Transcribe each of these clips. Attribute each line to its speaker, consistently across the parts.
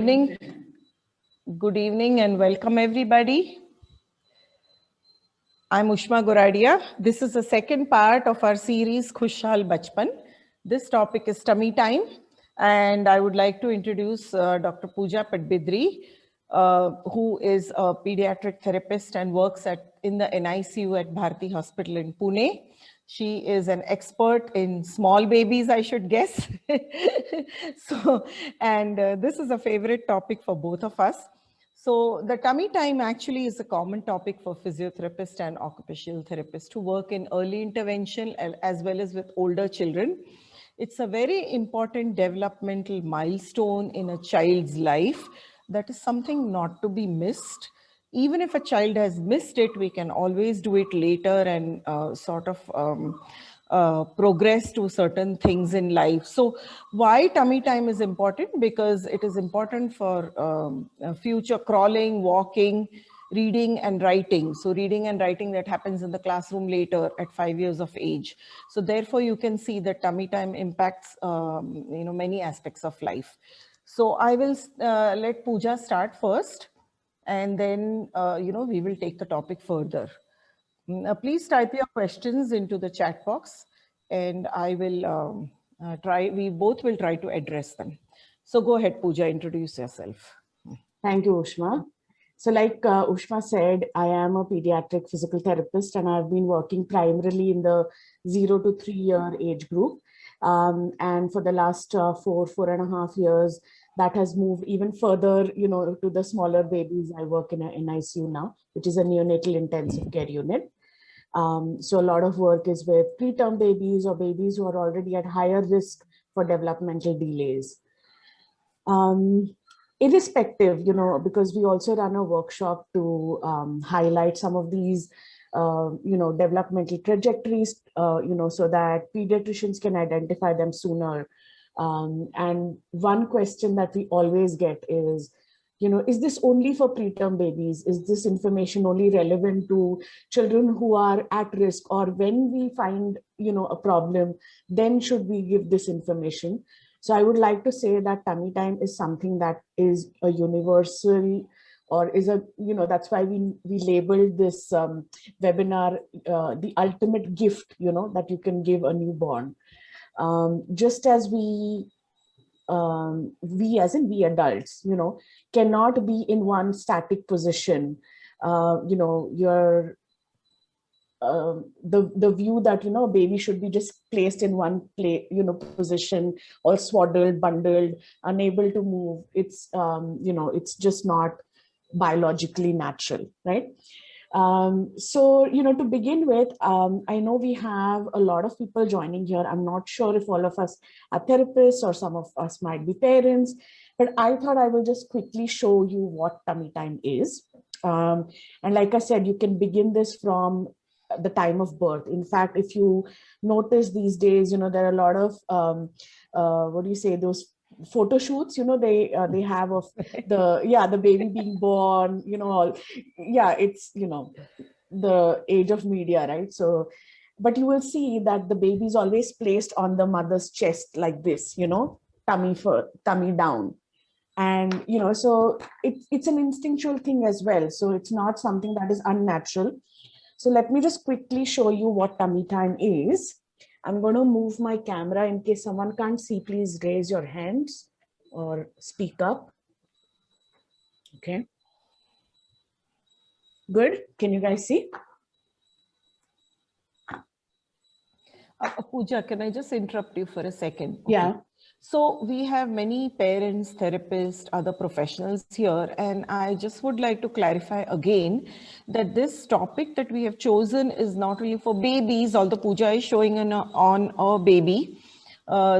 Speaker 1: Evening. Good evening and welcome everybody. I'm Ushma Goradia. This is the second part of our series Khushhal Bachpan. This topic is tummy time, and I would like to introduce Dr. Pooja Padbidri, who is a pediatric therapist and works in the NICU at Bharati Hospital in Pune. She is an expert in small babies, I should guess. This is a favorite topic for both of us. So the tummy time actually is a common topic for physiotherapists and occupational therapists who work in early intervention as well as with older children. It's a very important developmental milestone in a child's life that is something not to be missed. Even if a child has missed it, we can always do it later and progress to certain things in life. So why tummy time is important? Because it is important for future crawling, walking, reading and writing. So reading and writing that happens in the classroom later at 5 years of age. So therefore you can see that tummy time impacts many aspects of life. So I will let Pooja start first, and then we will take the topic further. Please type your questions into the chat box, and I will we both will try to address them. So go ahead, Pooja, introduce yourself.
Speaker 2: Thank you, Ushma. So like Ushma said, I am a pediatric physical therapist, and I've been working primarily in the 0 to 3 year age group. And for the last 4.5 years, that has moved even further, to the smaller babies. I work in an NICU now, which is a neonatal intensive care unit. So a lot of work is with preterm babies or babies who are already at higher risk for developmental delays. Irrespective, because we also run a workshop to highlight some of these, developmental trajectories, so that pediatricians can identify them sooner. And one question that we always get is this only for preterm babies? Is this information only relevant to children who are at risk? Or when we find, a problem, then should we give this information? So I would like to say that tummy time is something that is a universal, or is that's why we labeled this webinar the ultimate gift, that you can give a newborn. Just as we as in we adults, cannot be in one static position. You're the view that a baby should be just placed in one position, or swaddled, bundled, unable to move. It's it's just not biologically natural, right? So to begin with, I know we have a lot of people joining here. I'm not sure if all of us are therapists or some of us might be parents, but I thought I will just quickly show you what tummy time is. And like I said, you can begin this from the time of birth. In fact, if you notice these days, there are a lot of what do you say, those photo shoots, they have of the baby being born, it's the age of media, right? So but you will see that the baby is always placed on the mother's chest like this, tummy down. And so it's an instinctual thing as well, so it's not something that is unnatural. So let me just quickly show you what tummy time is. I'm going to move my camera. In case someone can't see, please raise your hands or speak up. Okay. Good. Can you guys see?
Speaker 1: Pooja, can I just interrupt you for a second?
Speaker 2: Okay. Yeah.
Speaker 1: So we have many parents, therapists, other professionals here, and I just would like to clarify again that this topic that we have chosen is not only for babies, although Pooja is showing on a baby.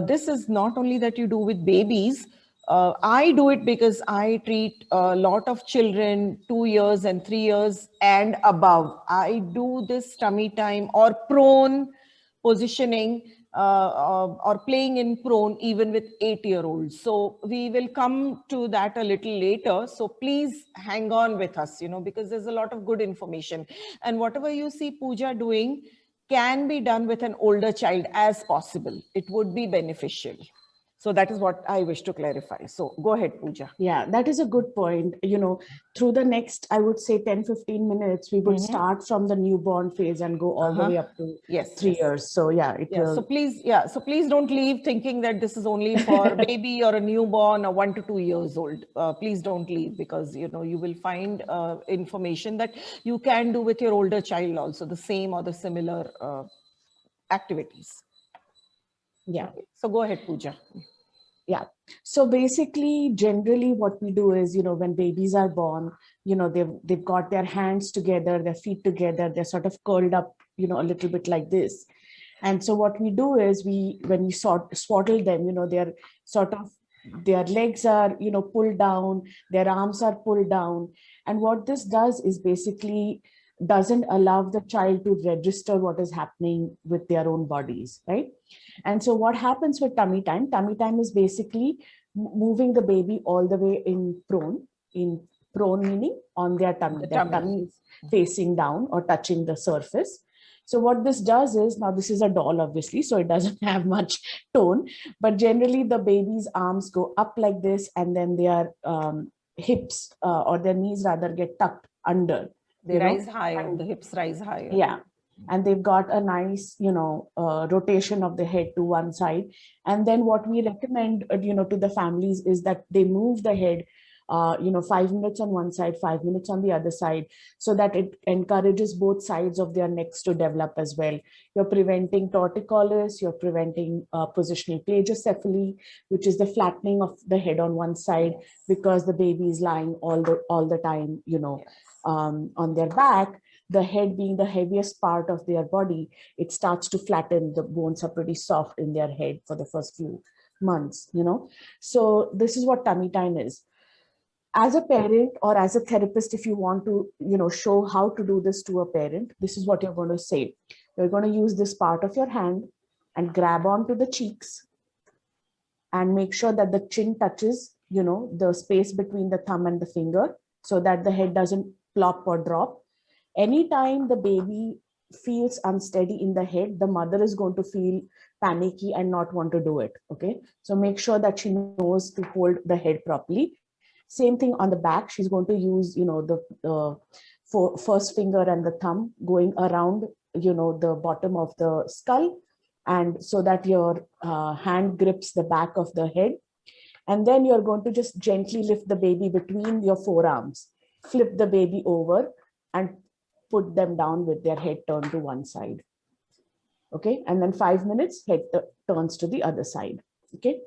Speaker 1: This is not only that you do with babies. I do it because I treat a lot of children 2 years and 3 years and above. I do this tummy time or prone positioning or playing in prone even with 8-year-olds. So we will come to that a little later. So please hang on with us, because there's a lot of good information. And whatever you see Pooja doing can be done with an older child as possible. It would be beneficial. So that is what I wish to clarify. So go ahead, Pooja.
Speaker 2: Yeah, that is a good point. Through the next, I would say 10-15 minutes, we would start from the newborn phase and go all the way up to
Speaker 1: Yes,
Speaker 2: 3 years. So yeah, it will.
Speaker 1: So please don't leave thinking that this is only for baby or a newborn or 1 to 2 years old. Please don't leave, because you will find information that you can do with your older child also, the same or the similar activities.
Speaker 2: Yeah.
Speaker 1: Okay. So go ahead, Pooja.
Speaker 2: Yeah. So basically, generally what we do is, when babies are born, they've got their hands together, their feet together, they're sort of curled up, a little bit like this. And so what we do is when we swaddle them, they're sort of, their legs are, pulled down, their arms are pulled down. And what this does is basically doesn't allow the child to register what is happening with their own bodies, right? And so what happens with tummy time? Tummy time is basically moving the baby all the way in prone meaning on their tummy. Their tummy is facing down or touching the surface. So what this does is, now this is a doll, obviously, so it doesn't have much tone, but generally the baby's arms go up like this, and then their hips or their knees rather get tucked under.
Speaker 1: They rise higher, the hips rise higher.
Speaker 2: Yeah. And they've got a nice, rotation of the head to one side. And then what we recommend, to the families is that they move the head, 5 minutes on one side, 5 minutes on the other side, so that it encourages both sides of their necks to develop as well. You're preventing torticollis, you're preventing positional plagiocephaly, which is the flattening of the head on one side, because the baby is lying all the time, on their back. The head being the heaviest part of their body, it starts to flatten. The bones are pretty soft in their head for the first few months, So this is what tummy time is. As a parent or as a therapist, if you want to, show how to do this to a parent, this is what you're going to say. You're going to use this part of your hand and grab onto the cheeks and make sure that the chin touches, the space between the thumb and the finger, so that the head doesn't plop or drop. Anytime the baby feels unsteady in the head, the mother is going to feel panicky and not want to do it. Okay. So make sure that she knows to hold the head properly. Same thing on the back. She's going to use, the first finger and the thumb going around, the bottom of the skull. And so that your hand grips the back of the head. And then you're going to just gently lift the baby between your forearms, flip the baby over and put them down with their head turned to one side. Okay. And then 5 minutes, head turns to the other side. Okay.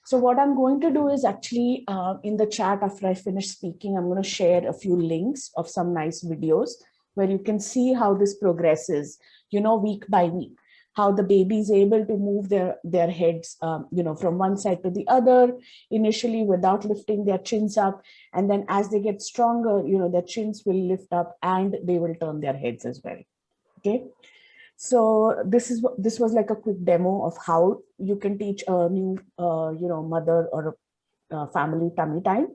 Speaker 2: So what I'm going to do is actually in the chat, after I finish speaking, I'm going to share a few links of some nice videos where you can see how this progresses, week by week, how the baby is able to move their heads, from one side to the other, initially without lifting their chins up. And then as they get stronger, their chins will lift up and they will turn their heads as well. Okay. So this was like a quick demo of how you can teach a new, mother or family tummy time.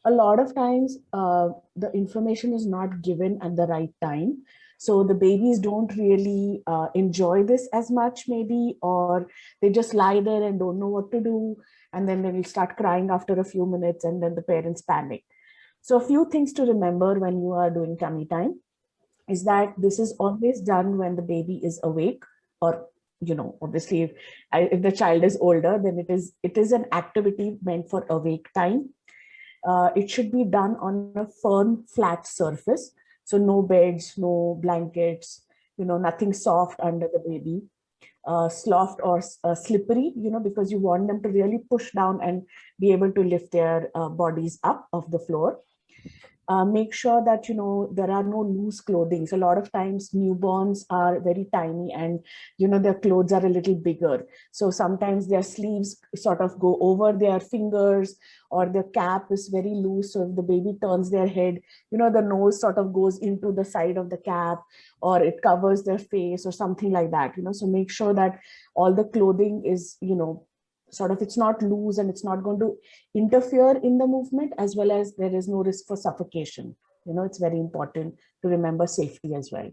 Speaker 2: A lot of times the information is not given at the right time. So the babies don't really enjoy this as much maybe, or they just lie there and don't know what to do. And then they will start crying after a few minutes, and then the parents panic. So a few things to remember when you are doing tummy time is that this is always done when the baby is awake, or, obviously if the child is older, then it is an activity meant for awake time. It should be done on a firm, flat surface. So no beds, no blankets, nothing soft under the baby, soft or slippery, because you want them to really push down and be able to lift their bodies up off the floor. Make sure that, there are no loose clothing. So a lot of times newborns are very tiny and, their clothes are a little bigger. So sometimes their sleeves sort of go over their fingers, or their cap is very loose. So if the baby turns their head, the nose sort of goes into the side of the cap, or it covers their face or something like that, so make sure that all the clothing is, sort of, it's not loose and it's not going to interfere in the movement, as well as there is no risk for suffocation. It's very important to remember safety as well.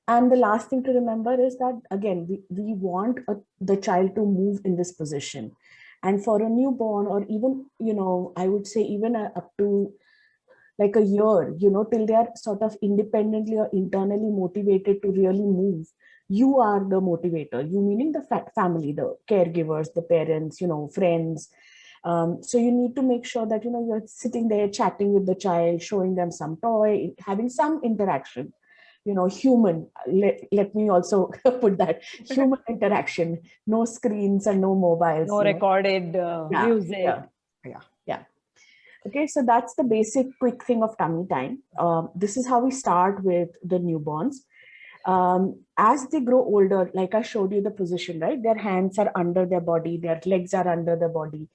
Speaker 2: And the last thing to remember is that, again, we want the child to move in this position. And for a newborn, or even, I would say even up to like a year, till they are sort of independently or internally motivated to really move, you are the motivator, you meaning the family, the caregivers, the parents, friends. So you need to make sure that, you're sitting there chatting with the child, showing them some toy, having some interaction, human, let me also put that, human interaction, no screens and no mobiles,
Speaker 1: No recorded
Speaker 2: Yeah,
Speaker 1: music.
Speaker 2: yeah. Okay, so that's the basic quick thing of tummy time. This is how we start with the newborns. As they grow older, like I showed you the position, right? Their hands are under their body, their legs are under the body.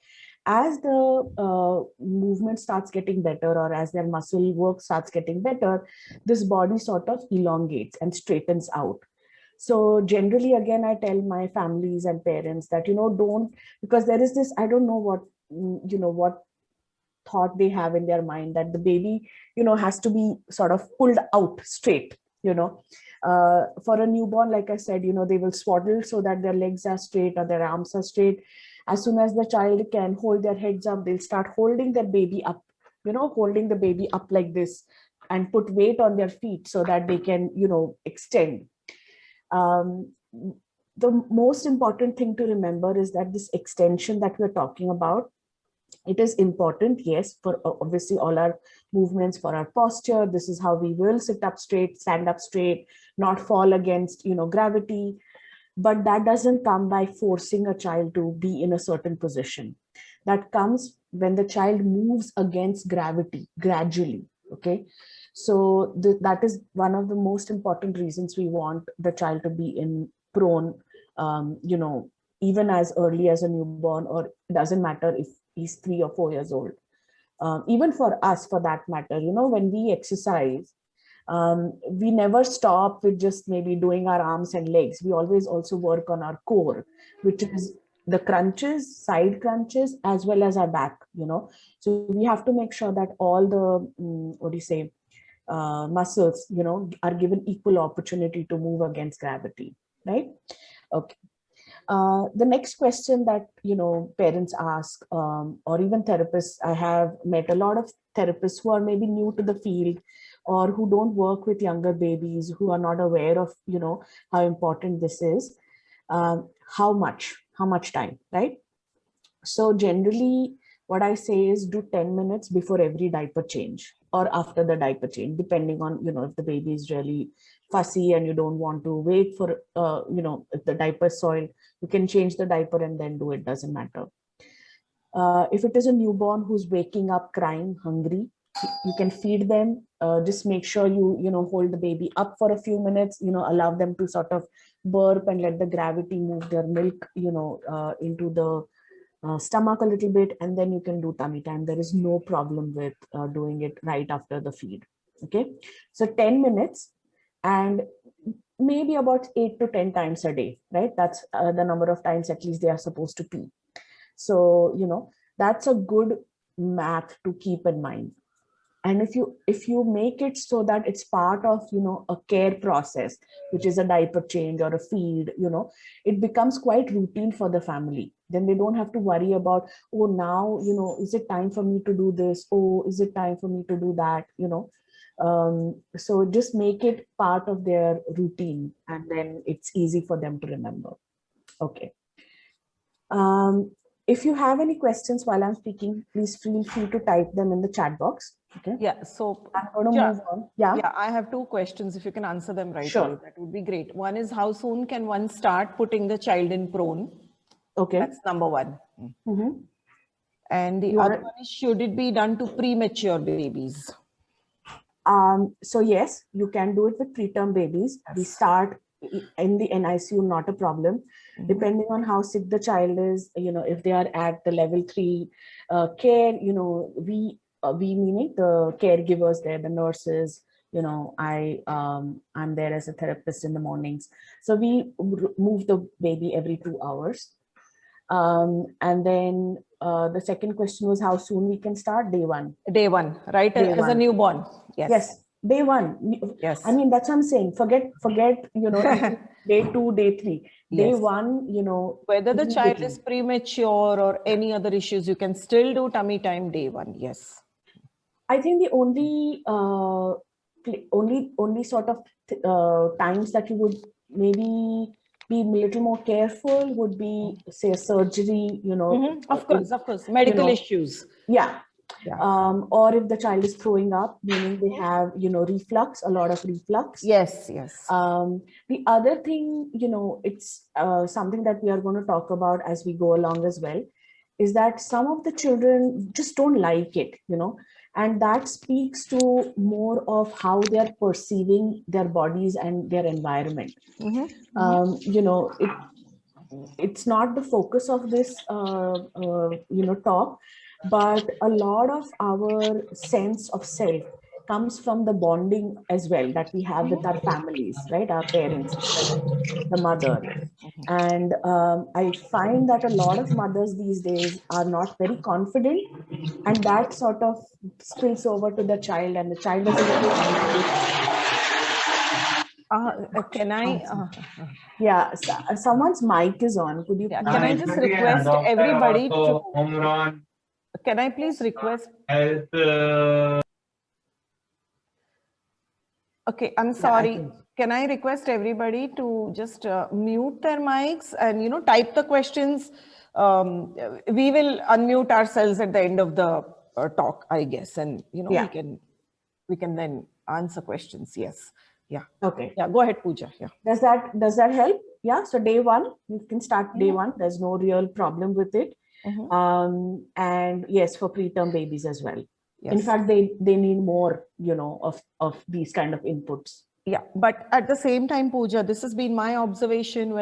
Speaker 2: As the movement starts getting better, or as their muscle work starts getting better, this body sort of elongates and straightens out. So generally, again, I tell my families and parents that, don't, because there is this, I don't know what, what thought they have in their mind, that the baby, has to be sort of pulled out straight, for a newborn, like I said, they will swaddle so that their legs are straight or their arms are straight. As soon as the child can hold their heads up, they'll start holding their baby up, holding the baby up like this, and put weight on their feet so that they can, extend. um, the most important thing to remember is that this extension that we're talking about, it is important, yes, for obviously all our movements, for our posture. This is how we will sit up straight, stand up straight, not fall against, gravity. But that doesn't come by forcing a child to be in a certain position. That comes when the child moves against gravity gradually. Okay. So that is one of the most important reasons we want the child to be in prone, even as early as a newborn, or it doesn't matter if he's 3 or 4 years old. Even for us, for that matter, when we exercise, we never stop with just maybe doing our arms and legs. We always also work on our core, which is the crunches, side crunches, as well as our back, So we have to make sure that all the, muscles, are given equal opportunity to move against gravity, right? Okay. The next question that parents ask, or even therapists, I have met a lot of therapists who are maybe new to the field, or who don't work with younger babies, who are not aware of how important this is. How much time, right? So generally, what I say is do 10 minutes before every diaper change, or after the diaper change, depending on, if the baby is really fussy and you don't want to wait for, if the diaper is soiled, you can change the diaper and then do it, doesn't matter. If it is a newborn who's waking up crying, hungry, you can feed them. Just make sure you hold the baby up for a few minutes, allow them to sort of burp and let the gravity move their milk, into the stomach a little bit, and then you can do tummy time. There is no problem with doing it right after the feed. Okay, so 10 minutes, and maybe about 8 to 10 times a day, right? That's the number of times at least they are supposed to pee. So that's a good math to keep in mind. And if you make it so that it's part of a care process, which is a diaper change or a feed, it becomes quite routine for the family. Then they don't have to worry about, oh, now is it time for me to do this, oh, is it time for me to do that, so just make it part of their routine, and then it's easy for them to remember. Okay. If you have any questions while I'm speaking, please feel free to type them in the chat box. Okay.
Speaker 1: Yeah. So
Speaker 2: I'm going to move on. Yeah.
Speaker 1: Yeah, I have two questions. If you can answer them right
Speaker 2: Sure.
Speaker 1: away, that would be great. One is, how soon can one start putting the child in prone?
Speaker 2: Okay.
Speaker 1: That's number one.
Speaker 2: Mm-hmm.
Speaker 1: And the other one is, should it be done to premature babies?
Speaker 2: So yes, you can do it with preterm babies. Yes. We start in the NICU, not a problem. Mm-hmm. Depending on how sick the child is, if they are at the level 3 care, we meaning the caregivers there, the nurses, I'm there as a therapist in the mornings. So we move the baby every 2 hours. And then the second question was how soon we can start. Day one.
Speaker 1: Day one, right? Day as one. A newborn. Yes.
Speaker 2: Yes. Day one.
Speaker 1: Yes.
Speaker 2: I mean, that's what I'm saying. Forget, day 2, day 3. Day
Speaker 1: Yes.
Speaker 2: 1,
Speaker 1: Whether the child is
Speaker 2: immediately.
Speaker 1: premature or any other issues, you can still do tummy time day 1. Yes.
Speaker 2: I think the only sort of times that you would maybe be a little more careful would be, say, a surgery,
Speaker 1: Of course. Medical issues.
Speaker 2: Yeah.
Speaker 1: Yeah.
Speaker 2: Or if the child is throwing up, meaning they have, reflux, a lot of reflux.
Speaker 1: Yes.
Speaker 2: The other thing, it's something that we are going to talk about as we go along as well, is that some of the children just don't like it, and that speaks to more of how they are perceiving their bodies and their environment. It's not the focus of this talk, but a lot of our sense of self comes from the bonding as well that we have with our families, right? Our parents, especially the mother. And I find that a lot of mothers these days are not very confident, and that sort of spills over to the child, and the child is a little anxious.
Speaker 1: Can I?
Speaker 2: Yeah, someone's mic is on. Could you
Speaker 1: Yeah,
Speaker 2: please?
Speaker 1: can I just request everybody to? Can I please request? Okay, I'm sorry. Can I request everybody to just mute their mics and type the questions? We will unmute ourselves at the end of the talk, I guess, and
Speaker 2: Yeah.
Speaker 1: we can then answer questions. Yes. Yeah.
Speaker 2: Okay.
Speaker 1: Yeah. Go ahead, Pooja. Yeah.
Speaker 2: Does that help? Yeah. So day 1, you can start day 1. There's no real problem with it. And yes, for preterm babies as well.
Speaker 1: Yes.
Speaker 2: In fact, they need more, of these kind of inputs.
Speaker 1: Yeah, but at the same time, Pooja, this has been my observation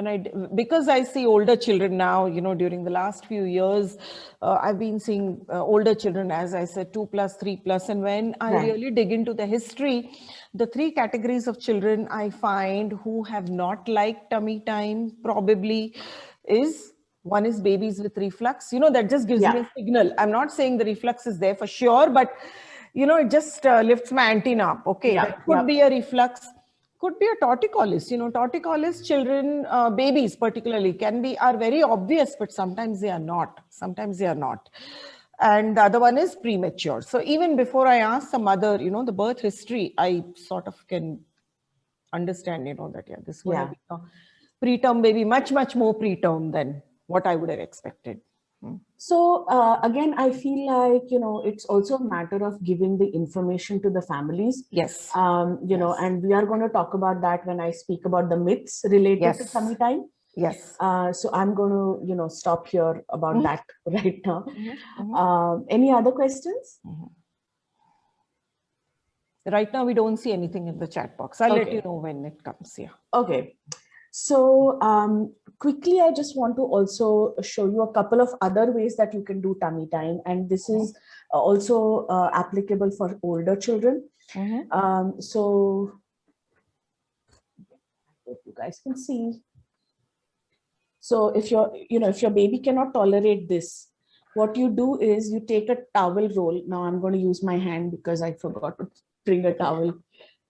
Speaker 1: because I see older children now, during the last few years, I've been seeing older children, as I said, 2+, 3+. And when I really dig into the history, the 3 categories of children I find who have not liked tummy time probably is, one is babies with reflux, that just gives me a signal. I'm not saying the reflux is there for sure, but it just lifts my antenna up. Okay, that could be a reflux, could be a torticollis. Torticollis children, babies particularly, are very obvious, but sometimes they are not. And the other one is premature. So even before I ask the mother, the birth history, I sort of can understand, that this would have been a preterm baby, much more preterm than what I would have expected.
Speaker 2: So again, I feel like, it's also a matter of giving the information to the families.
Speaker 1: Yes.
Speaker 2: And we are going to talk about that when I speak about the myths related to tummy time.
Speaker 1: Yes.
Speaker 2: So I'm going to, stop here about that right now. Any other questions?
Speaker 1: Right now, we don't see anything in the chat box. I'll let you know when it comes. Yeah.
Speaker 2: Okay. So quickly, I just want to also show you a couple of other ways that you can do tummy time. And this is also applicable for older children. So if you guys can see. So if your baby cannot tolerate this, what you do is you take a towel roll. Now I'm going to use my hand because I forgot to bring a towel.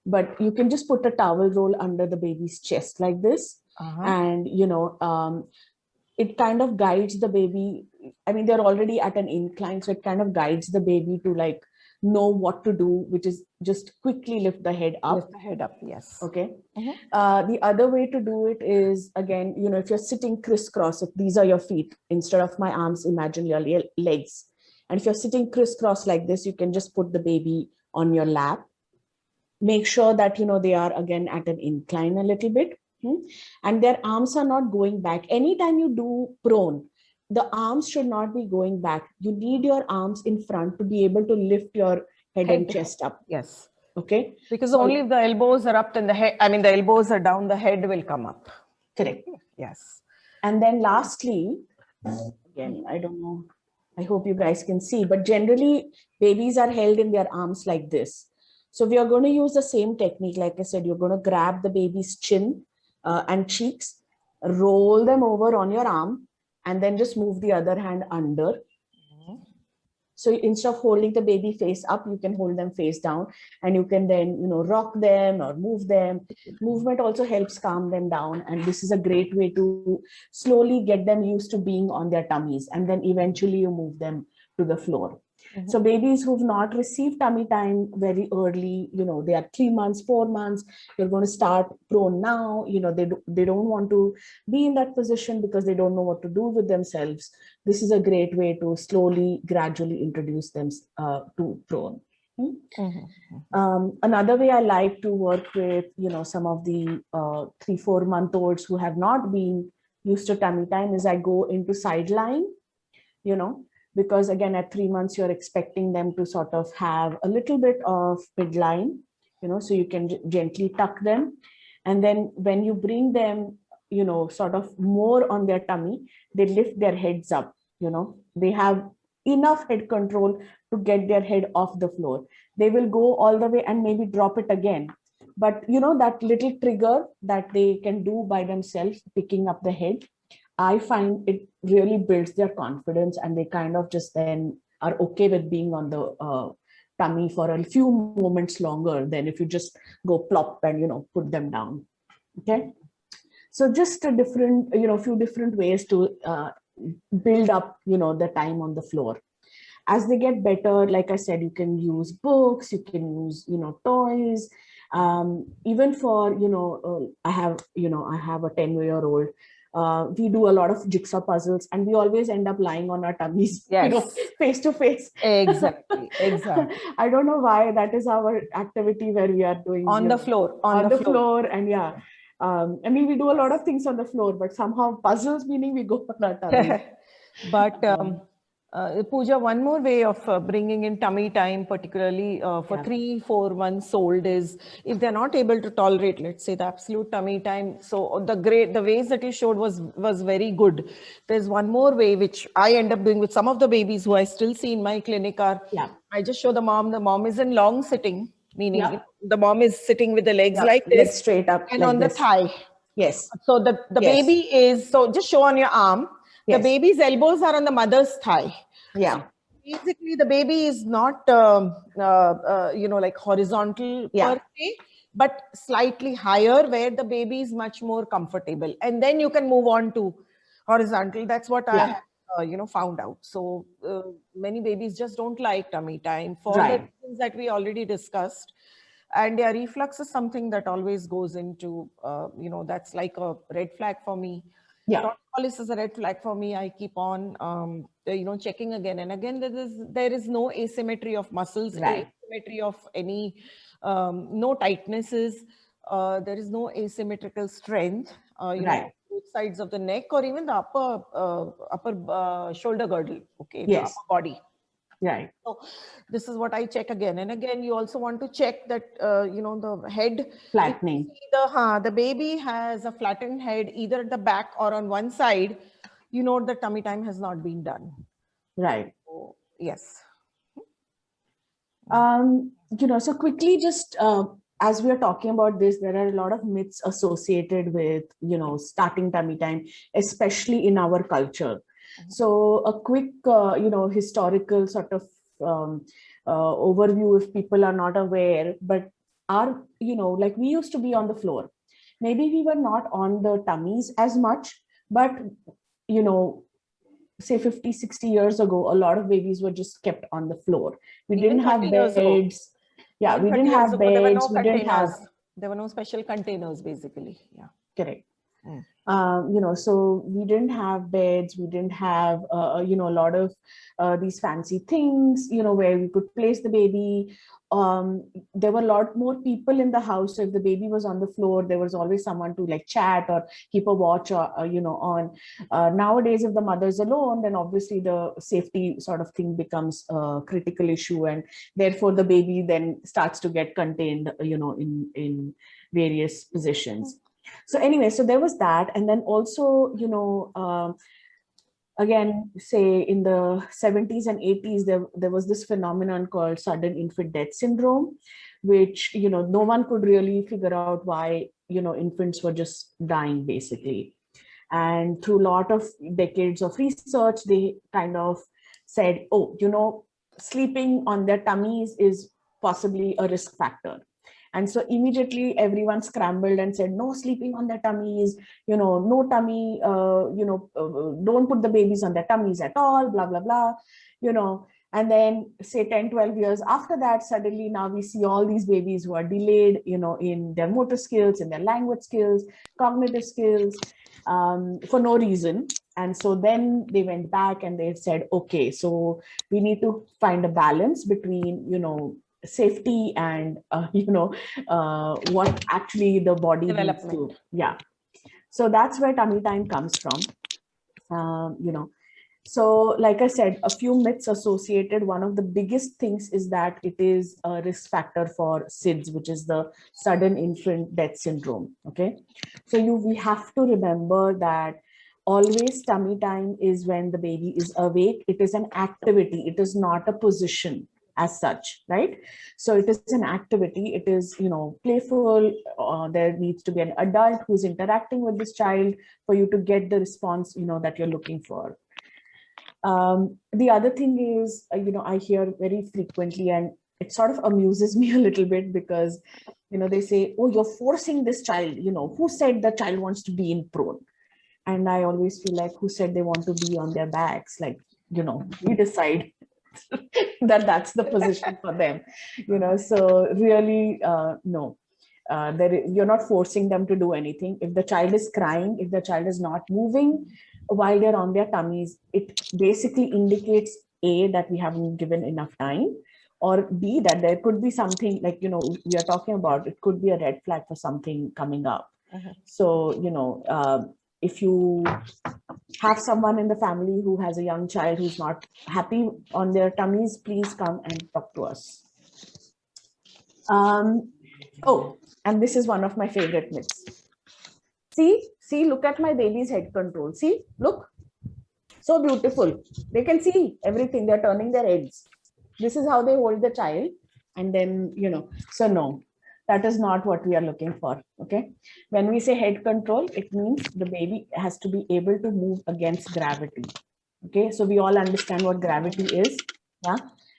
Speaker 2: But you can just put a towel roll under the baby's chest like this. And, it kind of guides the baby. I mean, they're already at an incline, so it kind of guides the baby to know what to do, which is just quickly lift the head up.
Speaker 1: Lift the head up, yes.
Speaker 2: Okay. The other way to do it is, again, if you're sitting crisscross, if these are your feet, instead of my arms, imagine your legs. And if you're sitting crisscross like this, you can just put the baby on your lap. Make sure that, they are again at an incline a little bit. And their arms are not going back. Anytime you do prone, the arms should not be going back. You need your arms in front to be able to lift your head and chest up.
Speaker 1: Yes.
Speaker 2: Okay.
Speaker 1: Because only if the elbows are up and the elbows are down, the head will come up.
Speaker 2: Correct.
Speaker 1: Yes.
Speaker 2: And then lastly, again, I don't know, I hope you guys can see, but generally babies are held in their arms like this. So we are going to use the same technique. Like I said, you're going to grab the baby's chin and cheeks, roll them over on your arm, and then just move the other hand under. So instead of holding the baby face up, you can hold them face down, and you can then, rock them or move them. Movement also helps calm them down, and this is a great way to slowly get them used to being on their tummies, and then eventually you move them to the floor. So babies who've not received tummy time very early, they are 3 months, 4 months, you're going to start prone now, they don't want to be in that position because they don't know what to do with themselves. This is a great way to slowly, gradually introduce them to prone. Another way I like to work with, some of the 3-4 month olds who have not been used to tummy time is I go into sideline, because again, at 3 months, you're expecting them to sort of have a little bit of midline, so you can gently tuck them. And then when you bring them, sort of more on their tummy, they lift their heads up, they have enough head control to get their head off the floor. They will go all the way and maybe drop it again. But, that little trigger that they can do by themselves, picking up the head, I find it really builds their confidence, and they kind of just then are okay with being on the tummy for a few moments longer than if you just go plop and, put them down. Okay. So just a different, few different ways to build up, the time on the floor. As they get better, like I said, you can use books, you can use, toys. Even for, I have a 10-year-old. We do a lot of jigsaw puzzles, and we always end up lying on our tummies,
Speaker 1: Yes.
Speaker 2: face to face.
Speaker 1: Exactly.
Speaker 2: I don't know why that is our activity where we are doing
Speaker 1: On the floor.
Speaker 2: on the floor. And yeah, I mean, we do a lot of things on the floor, but somehow puzzles, meaning we go on our tummies.
Speaker 1: But Pooja, one more way of bringing in tummy time, particularly for 3-4 months old, is if they're not able to tolerate, let's say, the absolute tummy time. So the ways that you showed was very good. There's one more way which I end up doing with some of the babies who I still see in my clinic are, I just show the mom is in long sitting, meaning the mom is sitting with the legs like this,
Speaker 2: legs straight up,
Speaker 1: and
Speaker 2: like
Speaker 1: on the thigh.
Speaker 2: Yes.
Speaker 1: So the baby is, so just show on your arm. The baby's elbows are on the mother's thigh.
Speaker 2: Yeah.
Speaker 1: So basically, the baby is not, like horizontal per se, but slightly higher, where the baby is much more comfortable. And then you can move on to horizontal. That's what I have, found out. So many babies just don't like tummy time for the reasons that we already discussed. And reflux is something that always goes into, that's like a red flag for me. Torticollis is a red flag for me. I keep on, checking again and again. There is no asymmetry of muscles, asymmetry of any, no tightnesses. There is no asymmetrical strength. Both sides of the neck, or even the upper shoulder girdle. Okay, the upper body.
Speaker 2: Right.
Speaker 1: So this is what I check again and again. You also want to check that, the head
Speaker 2: flattening.
Speaker 1: The baby has a flattened head either at the back or on one side, the tummy time has not been done.
Speaker 2: Right.
Speaker 1: So, yes.
Speaker 2: So quickly, just as we are talking about this, there are a lot of myths associated with, starting tummy time, especially in our culture. So a quick, historical sort of overview, if people are not aware, but our, like we used to be on the floor. Maybe we were not on the tummies as much, but, say 50, 60 years ago, a lot of babies were just kept on the floor. We didn't have beds. Yeah, we didn't have beds. We didn't have.
Speaker 1: There were no special containers, basically. Yeah.
Speaker 2: Correct. So we didn't have beds, we didn't have, a lot of these fancy things, where we could place the baby. There were a lot more people in the house. So if the baby was on the floor, there was always someone to like chat or keep a watch or, on. Nowadays, if the mother's alone, then obviously the safety sort of thing becomes a critical issue. And therefore the baby then starts to get contained, in various positions. So anyway, so there was that. And then also, again, say in the 70s and 80s, there was this phenomenon called sudden infant death syndrome, which, no one could really figure out why, infants were just dying, basically. And through a lot of decades of research, they kind of said, oh, sleeping on their tummies is possibly a risk factor. And so immediately everyone scrambled and said, no sleeping on their tummies, no tummy, don't put the babies on their tummies at all, blah, blah, blah, and then say 10, 12 years after that, suddenly now we see all these babies who are delayed, in their motor skills, in their language skills, cognitive skills, for no reason. And so then they went back and they said, okay, so we need to find a balance between, safety and, what actually the body needs to. Yeah. So that's where tummy time comes from. So like I said, a few myths associated. One of the biggest things is that it is a risk factor for SIDS, which is the sudden infant death syndrome. Okay. So we have to remember that always tummy time is when the baby is awake. It is an activity. It is not a position as such, right? So it is an activity. It is, playful. There needs to be an adult who's interacting with this child for you to get the response, that you're looking for. The other thing is, I hear very frequently, and it sort of amuses me a little bit because, they say, oh, you're forcing this child, who said the child wants to be in prone? And I always feel like, who said they want to be on their backs? Like, we decide that that's the position for them, so really, no. You're not forcing them to do anything. If the child is crying, if the child is not moving while they're on their tummies, it basically indicates A, that we haven't given enough time, or B, that there could be something like, we are talking about, it could be a red flag for something coming up. So, if you have someone in the family who has a young child who's not happy on their tummies, please come and talk to us. Oh, and this is one of my favorite myths. See, look at my baby's head control. See, look, so beautiful. They can see everything. They're turning their heads. This is how they hold the child. And then, so no, that is not what we are looking for. Okay. When we say head control, it means the baby has to be able to move against gravity. Okay. So we all understand what gravity is. Yeah.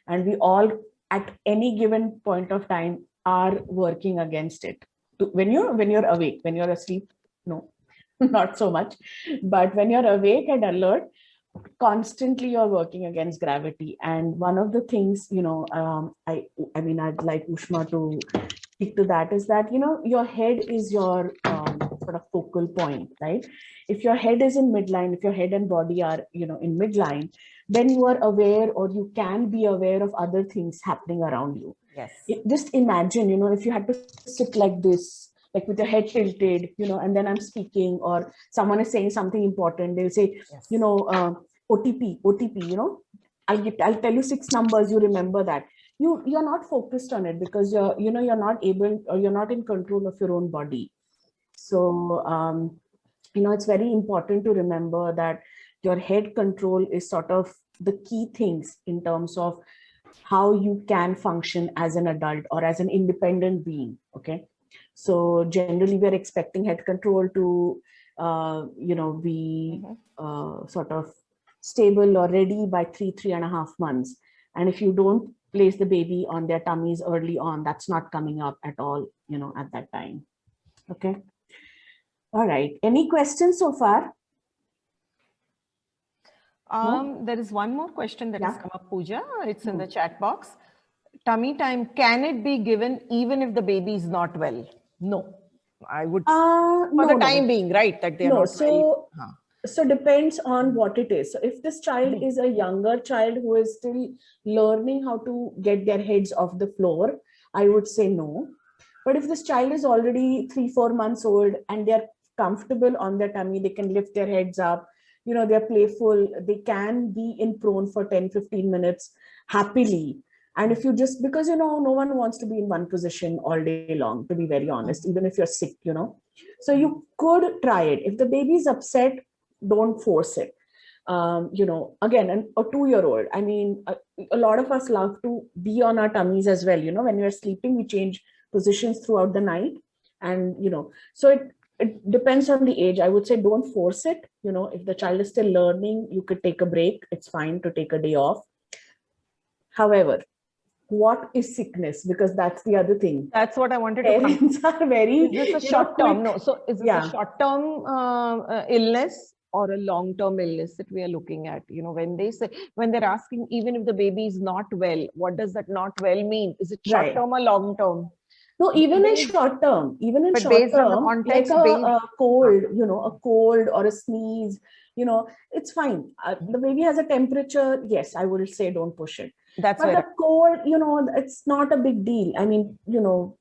Speaker 2: And we all, at any given point of time, are working against it. When you're awake, when you're asleep, no, not so much. But when you're awake and alert, constantly you're working against gravity. And one of the things, I mean, I'd like Ushma to speak to that, is that, your head is your sort of focal point, right? If your head is in midline, if your head and body are, in midline, then you are aware, or you can be aware of other things happening around you.
Speaker 1: Yes.
Speaker 2: Just imagine, if you had to sit like this, like with your head tilted, and then I'm speaking, or someone is saying something important, they'll say,
Speaker 1: Yes.
Speaker 2: OTP, I'll tell you 6 numbers, you remember that. You're not focused on it because you're not able, or you're not in control of your own body. So, it's very important to remember that your head control is sort of the key things in terms of how you can function as an adult or as an independent being. Okay. So generally we're expecting head control to, be sort of stable or ready by 3.5 months. And if you don't place the baby on their tummies early on, that's not coming up at all, at that time. Okay. All right. Any questions so far? No?
Speaker 1: There is one more question that has
Speaker 2: Yeah.
Speaker 1: come up, Pooja. It's in the chat box. Tummy time, can it be given even if the baby is not well? No, I would for the time being, right? That they are not well.
Speaker 2: So depends on what it is. So if this child is a younger child who is still learning how to get their heads off the floor, I would say no. But if this child is already 3-4 months old and they're comfortable on their tummy, they can lift their heads up, they're playful, they can be in prone for 10-15 minutes happily. And if you just, because, no one wants to be in one position all day long, to be very honest, even if you're sick, so you could try it. If the baby is upset, don't force it. Again, a 2-year-old, I mean, a lot of us love to be on our tummies as well. When we're sleeping, we change positions throughout the night. And, so it depends on the age. I would say don't force it. If the child is still learning, you could take a break. It's fine to take a day off. However, what is sickness? Because that's the other thing.
Speaker 1: That's what I wanted to come.
Speaker 2: Parents are very,
Speaker 1: Is this a short term? No. So is this
Speaker 2: Yeah.
Speaker 1: a short term illness or a long term illness that we are looking at? You know, when they say, when they're asking, even if the baby is not well, what does that not well mean? Is it short
Speaker 2: Right.
Speaker 1: term or long term?
Speaker 2: No, even in
Speaker 1: Based-
Speaker 2: short term,
Speaker 1: But based on the
Speaker 2: like
Speaker 1: context,
Speaker 2: a cold, you know, a cold or a sneeze, you know, it's fine. The baby has a temperature. Yes, I will say don't push it.
Speaker 1: that's
Speaker 2: But
Speaker 1: where
Speaker 2: the cold, you know, it's not a big deal. I mean, you know,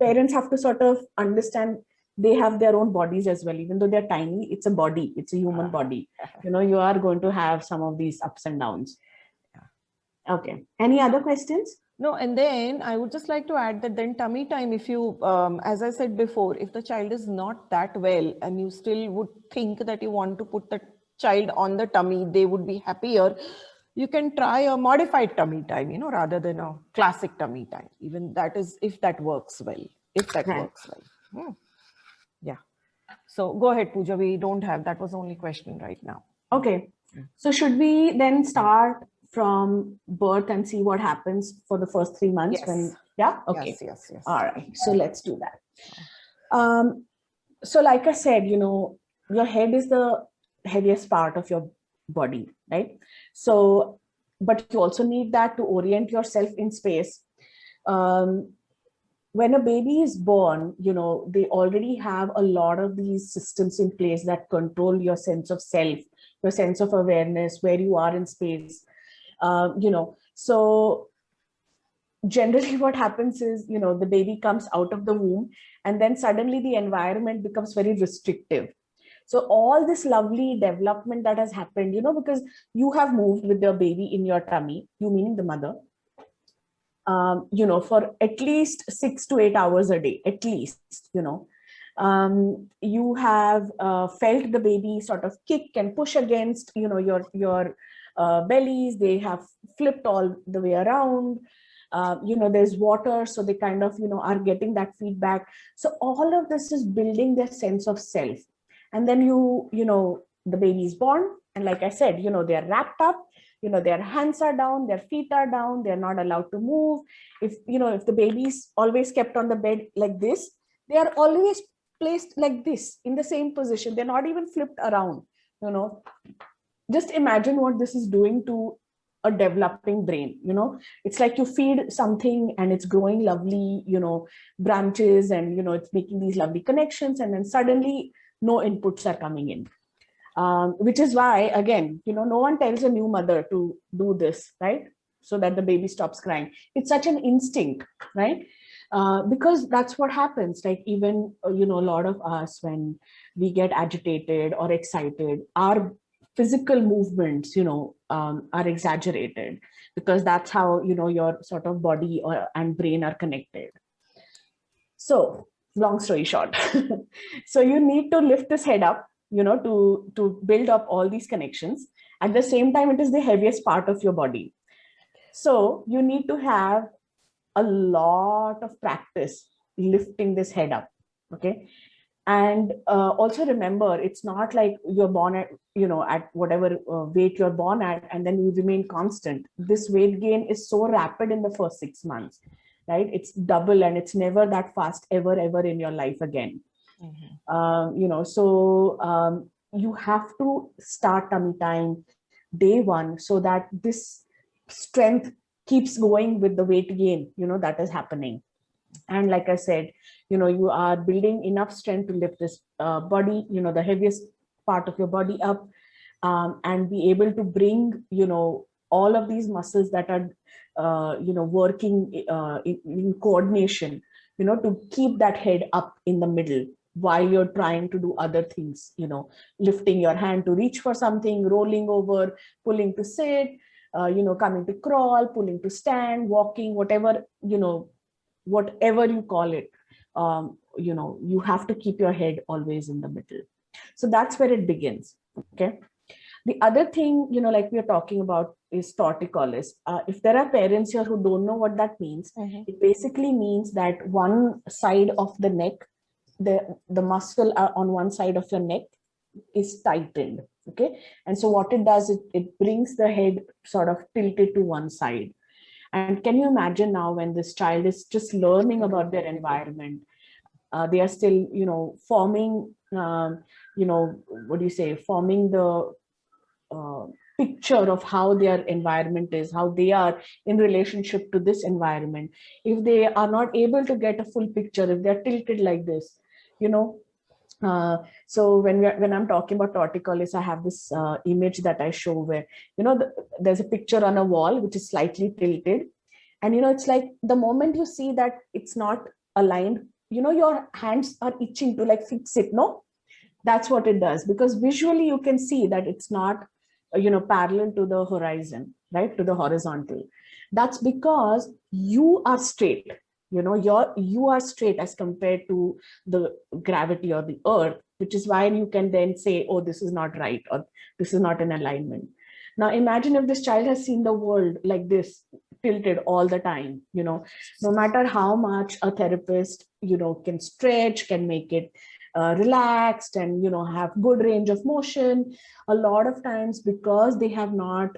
Speaker 2: parents have to sort of understand they have their own bodies as well. Even though they're tiny, it's a body, it's a human body. You know, you are going to have some of these ups and downs. Okay. Any other questions?
Speaker 1: No, and then I would just like to add that then tummy time, if you, as I said before, if the child is not that well and you still would think that you want to put the child on the tummy, they would be happier. You can try a modified tummy time, you know, rather than a classic tummy time. Even that is, if that works well, works well. Yeah. So go ahead, Pooja. We don't have, that was the only question right now.
Speaker 2: Okay. So should we then start from birth and see what happens for the first 3 months?
Speaker 1: Yes.
Speaker 2: When, yeah. Okay.
Speaker 1: Yes.
Speaker 2: All right. So let's do that. So like I said, you know, your head is the heaviest part of your body, right? So, but you also need that to orient yourself in space. When a baby is born, you know, they already have a lot of these systems in place that control your sense of self, your sense of awareness, where you are in space. You know, so generally what happens is, you know, the baby comes out of the womb and then suddenly the environment becomes very restrictive. So all this lovely development that has happened, you know, because you have moved with your baby in your tummy, you meaning the mother, you know, for at least 6 to 8 hours a day, at least, you know, you have felt the baby sort of kick and push against, you know, your bellies. They have flipped all the way around. You know, there's water, so they kind of, you know, are getting that feedback. So all of this is building their sense of self. And then you know, the baby is born, and like I said, you know, they're wrapped up. You know, their hands are down, their feet are down, they're not allowed to move. If, you know, if the baby's always kept on the bed like this, they are always placed like this in the same position. They're not even flipped around, you know. Just imagine what this is doing to a developing brain. You know, it's like you feed something and it's growing lovely, you know, branches, and, you know, it's making these lovely connections, and then suddenly no inputs are coming in. Which is why, again, you know, no one tells a new mother to do this, right? So that the baby stops crying. It's such an instinct, right? Because that's what happens. Like, even, you know, a lot of us, when we get agitated or excited, our physical movements, you know, are exaggerated, because that's how, you know, your sort of body and brain are connected. So long story short, so you need to lift this head up, you know, to build up all these connections. At the same time, it is the heaviest part of your body. So you need to have a lot of practice lifting this head up. Okay. And also remember, it's not like you're born at, you know, at whatever weight you're born at, and then you remain constant. This weight gain is so rapid in the first 6 months, right? It's double, and it's never that fast ever in your life again. You know, so you have to start tummy time day one, so that this strength keeps going with the weight gain, you know, that is happening. And like I said, you know, you are building enough strength to lift this body, you know, the heaviest part of your body up, and be able to bring, you know, all of these muscles that are, you know, working in coordination, you know, to keep that head up in the middle while you're trying to do other things, you know, lifting your hand to reach for something, rolling over, pulling to sit, you know, coming to crawl, pulling to stand, walking, whatever, you know, whatever you call it, you know, you have to keep your head always in the middle. So that's where it begins. Okay. The other thing, you know, like we are talking about, is torticollis. If there are parents here who don't know what that means, it basically means that one side of the neck, the muscle on one side of your neck is tightened. Okay. And so what it does, it brings the head sort of tilted to one side. And can you imagine now when this child is just learning about their environment? They are still, forming, what do you say, forming the uh, picture of how their environment is, how they are in relationship to this environment. If they are not able to get a full picture, if they're tilted like this, you know, so when I'm talking about torticollis, I have this image that I show where, there's a picture on a wall which is slightly tilted. And, it's like the moment you see that it's not aligned, your hands are itching to like fix it. No, that's what it does, because visually you can see that it's not, parallel to the horizon, right, to the horizontal. That's because you are straight, you are straight as compared to the gravity or the earth, which is why you can then say, oh, this is not right, or this is not in alignment. Now imagine if this child has seen the world like this, tilted all the time, no matter how much a therapist, can stretch, can make it relaxed, and have good range of motion. A lot of times, because they have not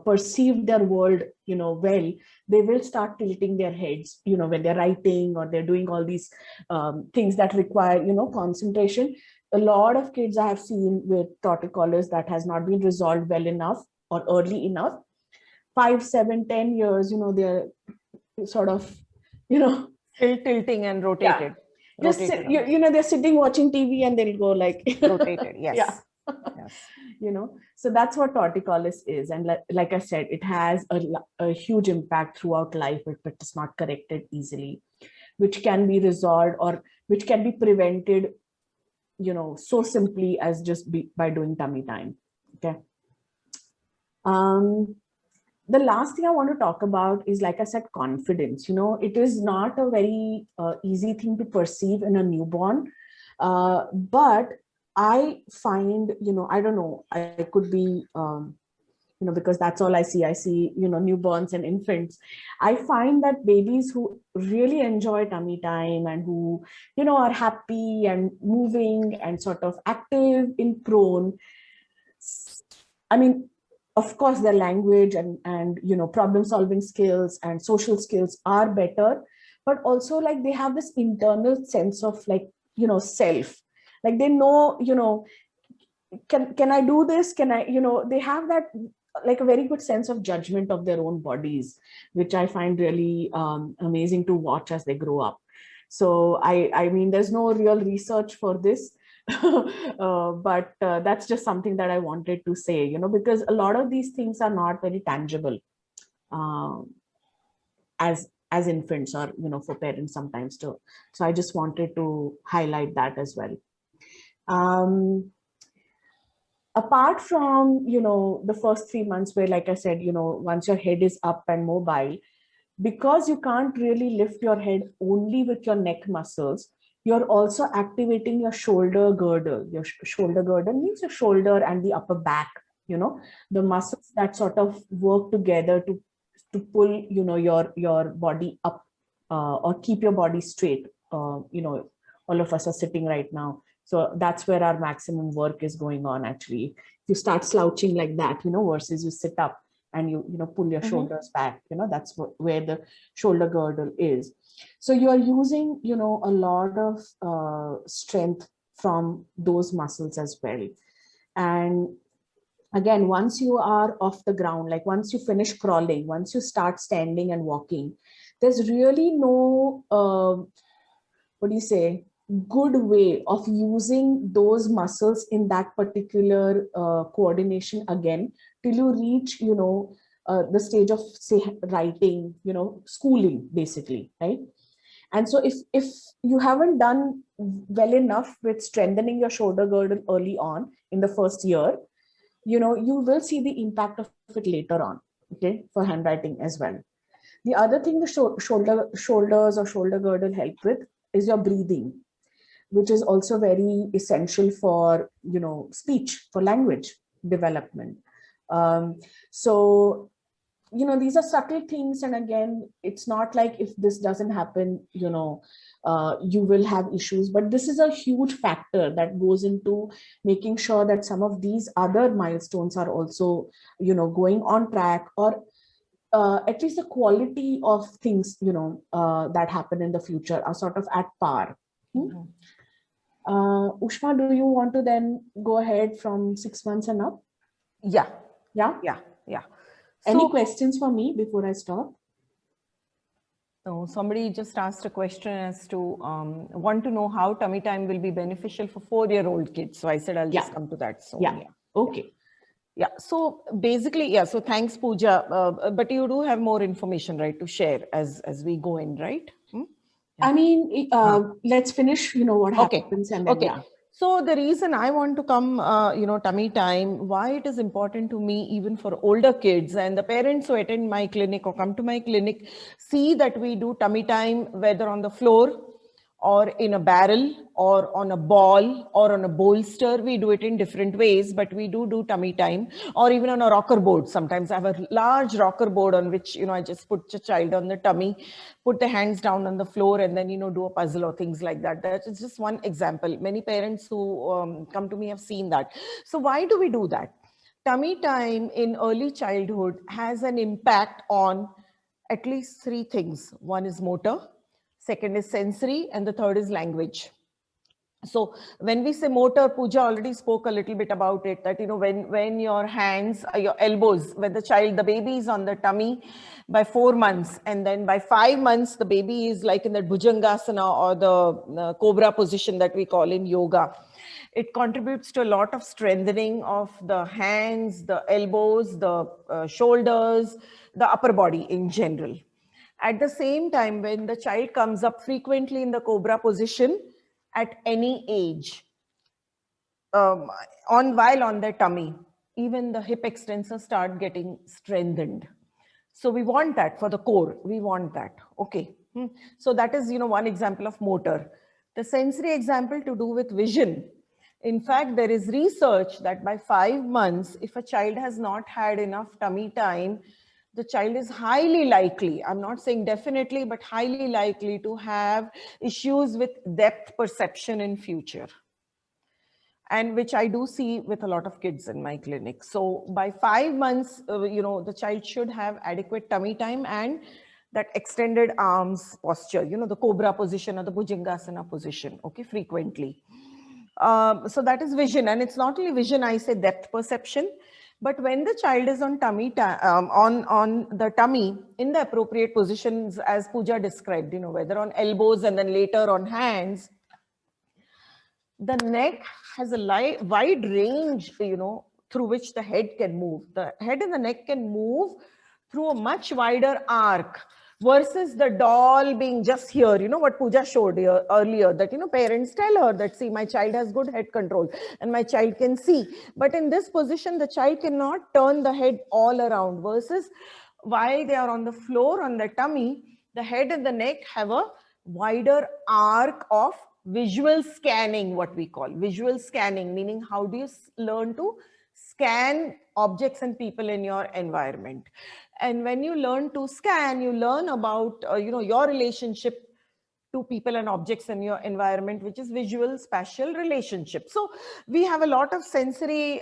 Speaker 2: perceived their world well, they will start tilting their heads when they're writing or they're doing all these things that require concentration. A lot of kids I have seen with torticollis that has not been resolved well enough or early enough, 5, 7, 10 years, they're sort of,
Speaker 1: Still tilting and
Speaker 2: yeah,
Speaker 1: rotated.
Speaker 2: just they're sitting watching TV and they'll go like
Speaker 1: Rotated, yes.
Speaker 2: yeah.
Speaker 1: Yes.
Speaker 2: So that's what torticollis is. And like I said, it has a huge impact throughout life if it is not corrected easily, which can be resolved or which can be prevented, so simply as just by doing tummy time. Okay. The last thing I want to talk about is, like I said, confidence. It is not a very easy thing to perceive in a newborn, but I find, I don't know, I could be, because that's all I see. I see, newborns and infants. I find that babies who really enjoy tummy time and who, are happy and moving and sort of active in prone, I mean, of course, their language and problem solving skills and social skills are better, but also like they have this internal sense of like, self, like they know, can I do this? Can I, they have that like a very good sense of judgment of their own bodies, which I find really amazing to watch as they grow up. So I mean, there's no real research for this, but that's just something that I wanted to say, because a lot of these things are not very tangible as infants, or for parents sometimes too. So I just wanted to highlight that as well. Apart from the first 3 months where, like I said, once your head is up and mobile, because you can't really lift your head only with your neck muscles, you're also activating your shoulder girdle. Your shoulder girdle means your shoulder and the upper back, the muscles that sort of work together to pull, your body up, or keep your body straight. All of us are sitting right now. So that's where our maximum work is going on, actually. You start slouching like that, versus you sit up and you pull your shoulders back, that's where the shoulder girdle is. So you're using, a lot of strength from those muscles as well. And again, once you are off the ground, like once you finish crawling, once you start standing and walking, there's really no, what do you say, good way of using those muscles in that particular coordination again till you reach, the stage of, say, writing, schooling, basically, right? And so if you haven't done well enough with strengthening your shoulder girdle early on in the first year, you will see the impact of it later on, okay, for handwriting as well. The other thing the shoulders or shoulder girdle help with is your breathing, which is also very essential for, speech, for language development. So, these are subtle things. And again, it's not like if this doesn't happen, you will have issues, but this is a huge factor that goes into making sure that some of these other milestones are also, going on track, or at least the quality of things, that happen in the future are sort of at par. Ushma, do you want to then go ahead from 6 months and up?
Speaker 1: Yeah.
Speaker 2: Yeah.
Speaker 1: Yeah.
Speaker 2: Any
Speaker 1: So,
Speaker 2: questions for me before I stop?
Speaker 1: so somebody just asked a question as to want to know how tummy time will be beneficial for 4-year-old kids. So I said I'll just come to that soon.
Speaker 2: Yeah. Okay.
Speaker 1: Yeah. So basically, yeah. So thanks, Pooja. But you do have more information, right, to share as we go in, right?
Speaker 2: I mean, let's finish, what happens and then,
Speaker 1: Okay.
Speaker 2: yeah.
Speaker 1: So the reason I want to come, tummy time, why it is important to me, even for older kids and the parents who attend my clinic or come to my clinic, see that we do tummy time, whether on the floor or in a barrel or on a ball or on a bolster. We do it in different ways, but we do tummy time, or even on a rocker board. Sometimes I have a large rocker board on which, I just put the child on the tummy, put the hands down on the floor, and then, do a puzzle or things like that. That is just one example. Many parents who come to me have seen that. So why do we do that? Tummy time in early childhood has an impact on at least 3 things. One is motor, second is sensory, and the third is language. So when we say motor, Pooja already spoke a little bit about it, that, when your hands, your elbows, when the baby is on the tummy by 4 months, and then by 5 months, the baby is like in the Bhujangasana or the cobra position that we call in yoga. It contributes to a lot of strengthening of the hands, the elbows, the shoulders, the upper body in general. At the same time, when the child comes up frequently in the cobra position at any age, while on their tummy, even the hip extensors start getting strengthened. So we want that for the core. We want that. Okay. So that is, one example of motor. The sensory example to do with vision. In fact, there is research that by 5 months, if a child has not had enough tummy time, the child is highly likely, I'm not saying definitely, but highly likely to have issues with depth perception in future. And which I do see with a lot of kids in my clinic. So by 5 months, the child should have adequate tummy time and that extended arms posture, the cobra position or the Bhujangasana position, okay, frequently. So that is vision. And it's not only vision, I say depth perception. But when the child is on tummy, on the tummy in the appropriate positions, as Pooja described, whether on elbows and then later on hands, the neck has a wide range, through which the head can move. The head and the neck can move through a much wider arc versus the doll being just here, what Pooja showed here earlier, that, parents tell her that, see, my child has good head control and my child can see. But in this position, the child cannot turn the head all around versus while they are on the floor, on the tummy, the head and the neck have a wider arc of visual scanning, what we call visual scanning, meaning how do you learn to scan objects and people in your environment. And when you learn to scan, you learn about your relationship to people and objects in your environment, which is visual spatial relationship. So we have a lot of sensory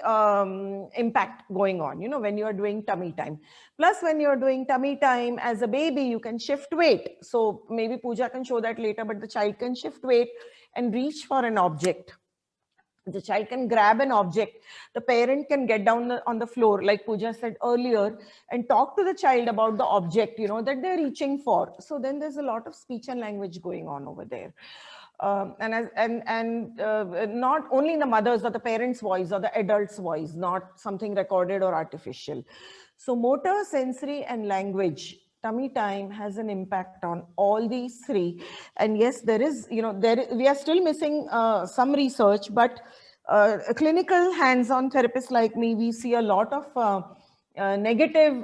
Speaker 1: impact going on, when you are doing tummy time. Plus, when you're doing tummy time as a baby, you can shift weight. So maybe Pooja can show that later, but the child can shift weight and reach for an object. The child can grab an object. The parent can get down on the floor, like Pooja said earlier, and talk to the child about the object, that they're reaching for. So then there's a lot of speech and language going on over there. Not only in the mother's or the parent's voice or the adult's voice, not something recorded or artificial. So motor, sensory, and language, tummy time has an impact on all these 3. And yes, there is, we are still missing some research, but clinical hands-on therapists like me, we see a lot of negative,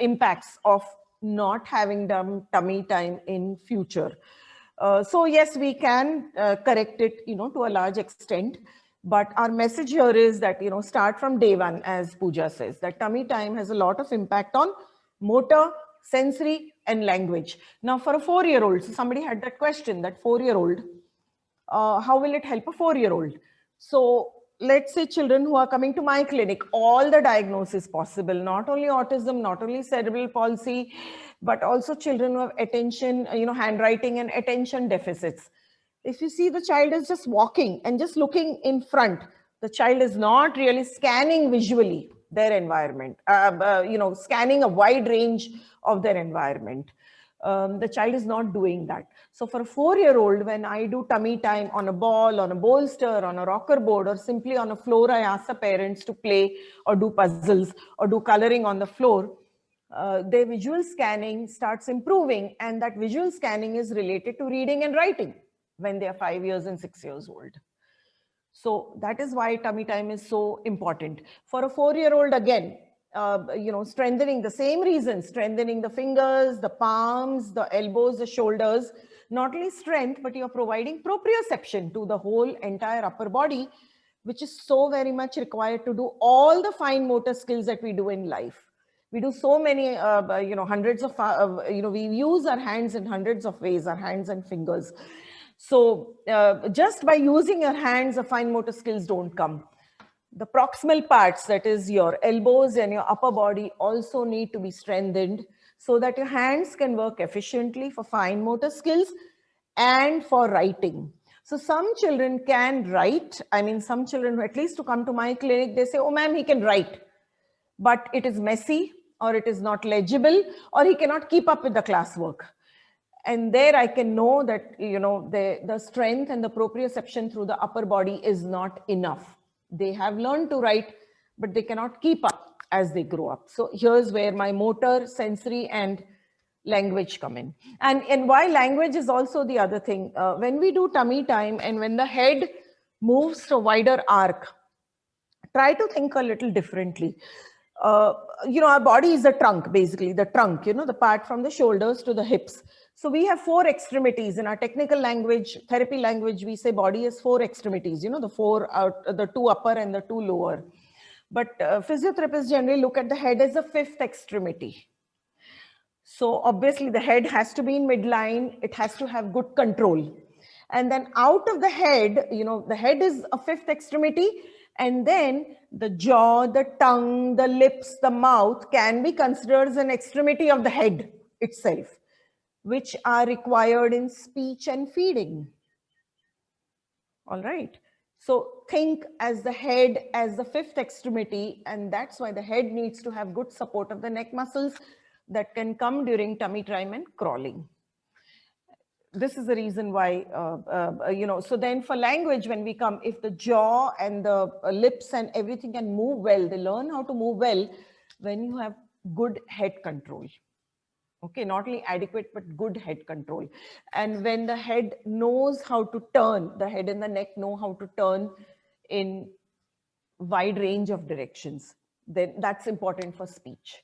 Speaker 1: impacts of not having tummy time in future. So yes, we can correct it, to a large extent. But our message here is that, start from day one, as Pooja says, that tummy time has a lot of impact on motor, sensory, and language. Now, for a 4-year-old, so somebody had that question, that 4-year-old, how will it help a 4-year-old? So let's say children who are coming to my clinic, all the diagnosis possible, not only autism, not only cerebral palsy, but also children who have attention, handwriting and attention deficits. If you see the child is just walking and just looking in front, the child is not really scanning visually their environment, scanning a wide range of their environment. The child is not doing that. So for a 4-year-old, when I do tummy time on a ball, on a bolster, on a rocker board, or simply on a floor, I ask the parents to play or do puzzles or do coloring on the floor. Their visual scanning starts improving, and that visual scanning is related to reading and writing when they are 5 years and 6 years old. So that is why tummy time is so important. For a 4-year-old, again, strengthening the same reasons, strengthening the fingers, the palms, the elbows, the shoulders, not only strength, but you're providing proprioception to the whole entire upper body, which is so very much required to do all the fine motor skills that we do in life. We do so many, hundreds of, we use our hands in hundreds of ways, our hands and fingers. So just by using your hands, the fine motor skills don't come. The proximal parts, that is your elbows and your upper body, also need to be strengthened so that your hands can work efficiently for fine motor skills and for writing. So some children can write. I mean, some children, at least to come to my clinic, they say, oh ma'am, he can write, but it is messy, or it is not legible, or he cannot keep up with the classwork. And there I can know that, the strength and the proprioception through the upper body is not enough. They have learned to write, but they cannot keep up as they grow up. So here's where my motor, sensory, and language come in. And why language is also the other thing. When we do tummy time and when the head moves to a wider arc, try to think a little differently. Our body is the trunk, basically, the trunk, the part from the shoulders to the hips. So we have 4 extremities. In our technical language, therapy language, we say body has 4 extremities, the 4 out, the 2 upper and the 2 lower. But physiotherapists generally look at the head as a 5th extremity. So obviously the head has to be in midline. It has to have good control. And then out of the head, the head is a 5th extremity. And then the jaw, the tongue, the lips, the mouth can be considered as an extremity of the head itself, which are required in speech and feeding. All right. So think as the head as the 5th extremity, and that's why the head needs to have good support of the neck muscles that can come during tummy time and crawling. This is the reason why, so then for language, when we come, if the jaw and the lips and everything can move well, they learn how to move well when you have good head control. Okay, not only adequate, but good head control. And when the head knows how to turn, the head and the neck know how to turn in wide range of directions, then that's important for speech.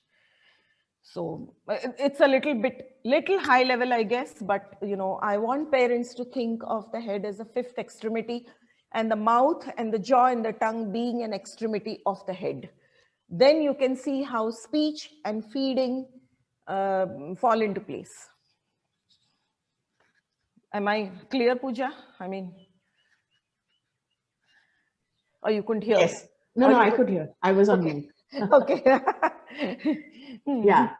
Speaker 1: So it's a little high level, I guess, but I want parents to think of the head as a 5th extremity and the mouth and the jaw and the tongue being an extremity of the head. Then you can see how speech and feeding fall into place. Am I clear, Pooja? I mean, or you couldn't hear?
Speaker 2: Yes. No, I could hear. I was on mute.
Speaker 1: Okay.
Speaker 2: Yeah.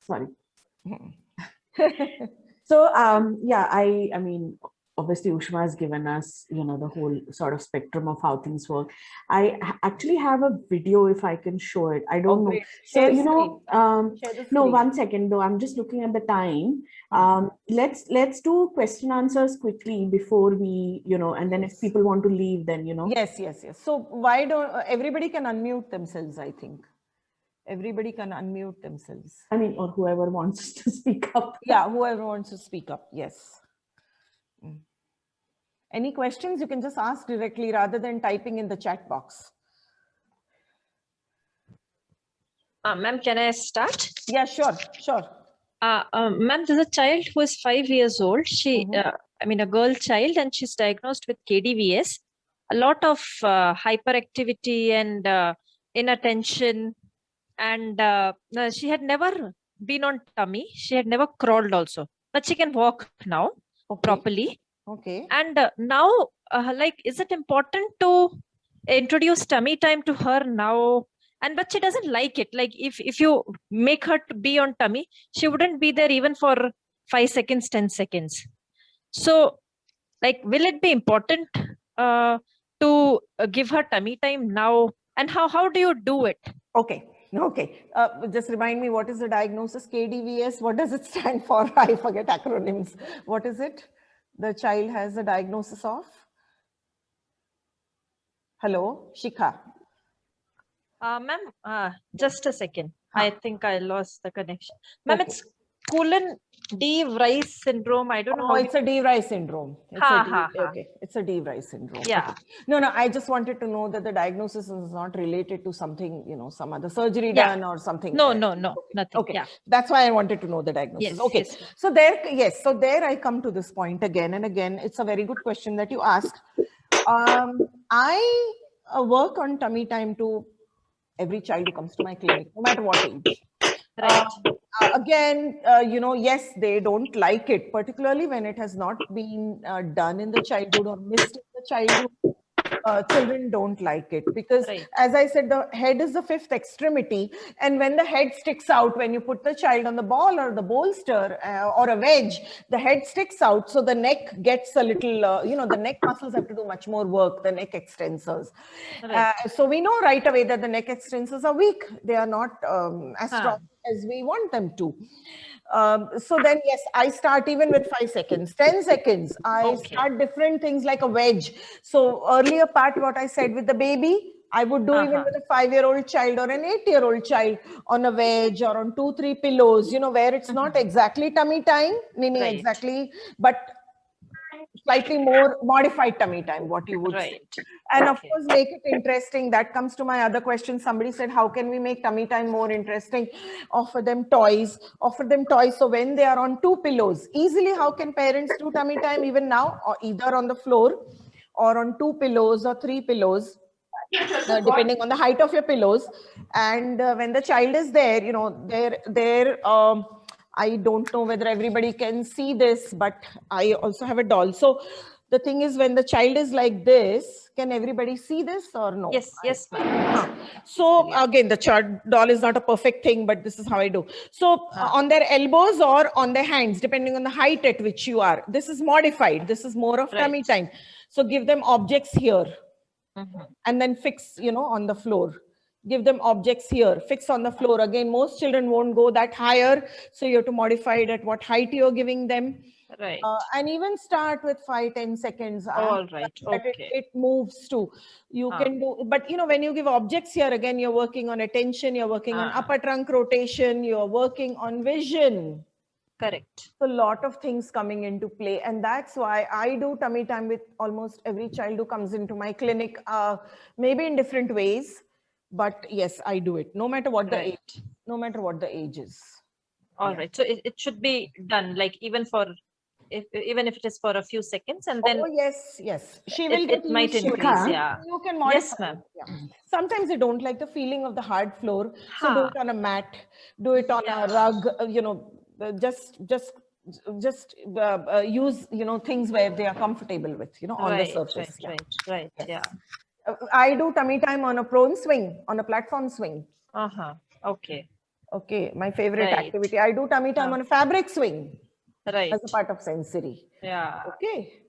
Speaker 2: Sorry. So, yeah, I mean, obviously Ushma has given us, the whole sort of spectrum of how things work. I actually have a video, if I can show it. I don't know. So, no, 1 second though. I'm just looking at the time. Let's do question answers quickly before we, and then if people want to leave, then,
Speaker 1: Yes. So why don't everybody can unmute themselves, I think. Everybody can unmute themselves.
Speaker 2: I mean, or whoever wants to speak up.
Speaker 1: Yeah, whoever wants to speak up. Yes. Any questions, you can just ask directly rather than typing in the chat box.
Speaker 3: Ma'am, can I start?
Speaker 1: Yeah, sure.
Speaker 3: Ma'am, there's a child who is 5 years old. She, a girl child, and she's diagnosed with KDVS. A lot of hyperactivity and inattention. And she had never been on tummy. She had never crawled also, but she can walk now properly.
Speaker 1: Okay.
Speaker 3: And now, like, is it important to introduce tummy time to her now? And but she doesn't like it. Like, if you make her to be on tummy, she wouldn't be there even for 5 seconds, 10 seconds. So, like, will it be important uh, to give her tummy time now? And how do you do it?
Speaker 1: Okay. Okay. Just remind me, what is the diagnosis? KDVS. What does it stand for? I forget acronyms. What is it? The child has a diagnosis of? Hello, Shikha.
Speaker 3: Ma'am, just a second. I think I lost the connection. Ma'am,
Speaker 1: Okay.
Speaker 3: it's Cullen de Vries syndrome. I don't know
Speaker 1: Oh,
Speaker 3: how.
Speaker 1: it's a DeVry syndrome. It's
Speaker 3: Ha
Speaker 1: a
Speaker 3: ha ha.
Speaker 1: okay. It's a DeVry syndrome.
Speaker 3: Yeah.
Speaker 1: Okay. No, no. I just wanted to know that the diagnosis is not related to something, some other surgery
Speaker 3: Yeah.
Speaker 1: done or something.
Speaker 3: No,
Speaker 1: Okay.
Speaker 3: nothing.
Speaker 1: Okay.
Speaker 3: Yeah.
Speaker 1: That's why I wanted to know the diagnosis.
Speaker 3: Yes.
Speaker 1: Okay.
Speaker 3: Yes, ma'am.
Speaker 1: So there, yes. So there I come to this point again and again. It's a very good question that you asked. I work on tummy time to every child who comes to my clinic, no matter what age.
Speaker 3: Right.
Speaker 1: Again, yes, they don't like it, particularly when it has not been done in the childhood or missed in the childhood. Children don't like it because,
Speaker 3: Right.
Speaker 1: as I said, the head is the fifth extremity. And when the head sticks out, when you put the child on the ball or the bolster or a wedge, the head sticks out. So the neck gets a little, the neck muscles have to do much more work, the neck extensors.
Speaker 3: Right.
Speaker 1: So we know right away that the neck extensors are weak. They are not as strong as we want them to. So then, yes, I start even with 5 seconds, 10 seconds. I
Speaker 3: Okay.
Speaker 1: start different things like a wedge. So earlier part, what I said with the baby, I would do even with a 5-year-old child or an 8-year-old child on a wedge or on 2-3 pillows, where it's not exactly tummy time, meaning
Speaker 3: Right.
Speaker 1: exactly, but slightly more modified tummy time, what you would say.
Speaker 3: Right.
Speaker 1: And of
Speaker 3: Okay.
Speaker 1: course, make it interesting. That comes to my other question. Somebody said, how can we make tummy time more interesting? Offer them toys. Offer them toys. So when they are on 2 pillows, easily, how can parents do tummy time even now? Or either on the floor or on 2 pillows or 3 pillows, depending on the height of your pillows. And when the child is there, I don't know whether everybody can see this, but I also have a doll. So the thing is, when the child is like this, can everybody see this or no?
Speaker 3: Yes, ma'am.
Speaker 1: So again, the doll is not a perfect thing, but this is how I do. So on their elbows or on their hands, depending on the height at which you are, this is modified. This is more of tummy time. So give them objects here. And then fix, on the floor. Give them objects here, fix on the floor. Again, most children won't go that higher. So you have to modify it at what height you're giving them.
Speaker 3: Right.
Speaker 1: And even start with 5-10 seconds.
Speaker 3: All right. Okay.
Speaker 1: It moves too. You can do, but when you give objects here, again, you're working on attention, you're working on upper trunk rotation, you're working on vision.
Speaker 3: Correct.
Speaker 1: A lot of things coming into play, and that's why I do tummy time with almost every child who comes into my clinic, maybe in different ways, but yes, I do it no matter what the age, no matter what the age is.
Speaker 3: All right. So it should be done, like, even if it is for a few seconds, and then
Speaker 1: yes, she will get
Speaker 3: it might
Speaker 1: used to it.
Speaker 3: increase. Yeah.
Speaker 1: You can modify.
Speaker 3: Yes, ma'am.
Speaker 1: Sometimes they don't like the feeling of the hard floor, so do it on a mat, do it on a rug. Just use things where they are comfortable with, on the surface.
Speaker 3: Right.
Speaker 1: Yes.
Speaker 3: Yeah.
Speaker 1: I do tummy time on a prone swing, on a platform swing.
Speaker 3: Okay.
Speaker 1: Okay, my favorite activity. I do tummy time on a fabric swing.
Speaker 3: Right.
Speaker 1: As a part of sensory.
Speaker 3: Yeah.
Speaker 1: Okay.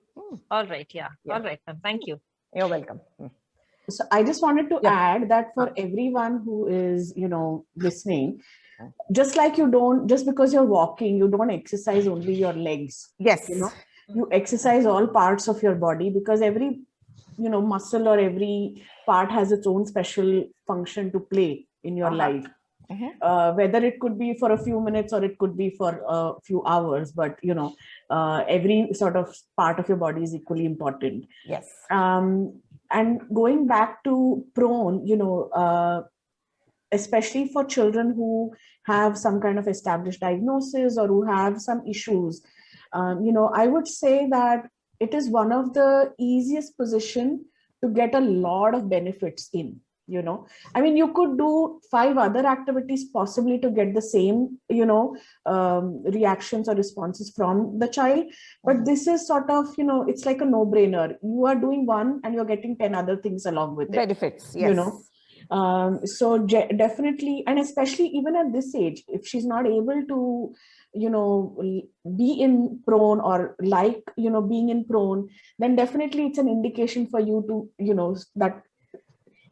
Speaker 3: All right. Yeah. All right, ma'am. Thank you.
Speaker 1: You're welcome.
Speaker 2: So I just wanted to add that for everyone who is, listening, just because you're walking, you don't exercise only your legs.
Speaker 1: Yes.
Speaker 2: You exercise all parts of your body, because every, muscle or every part has its own special function to play in your life. Whether it could be for a few minutes or it could be for a few hours, but every sort of part of your body is equally important.
Speaker 1: Yes.
Speaker 2: And going back to prone, especially for children who have some kind of established diagnosis or who have some issues, I would say that it is one of the easiest position to get a lot of benefits in. you know. I mean, you could do 5 other activities possibly to get the same, reactions or responses from the child. But this is sort of, it's like a no-brainer. You are doing one and you're getting 10 other things along with it,
Speaker 1: Benefits, yes.
Speaker 2: so definitely, and especially even at this age, if she's not able to, be in prone or like, being in prone, then definitely it's an indication for you to, that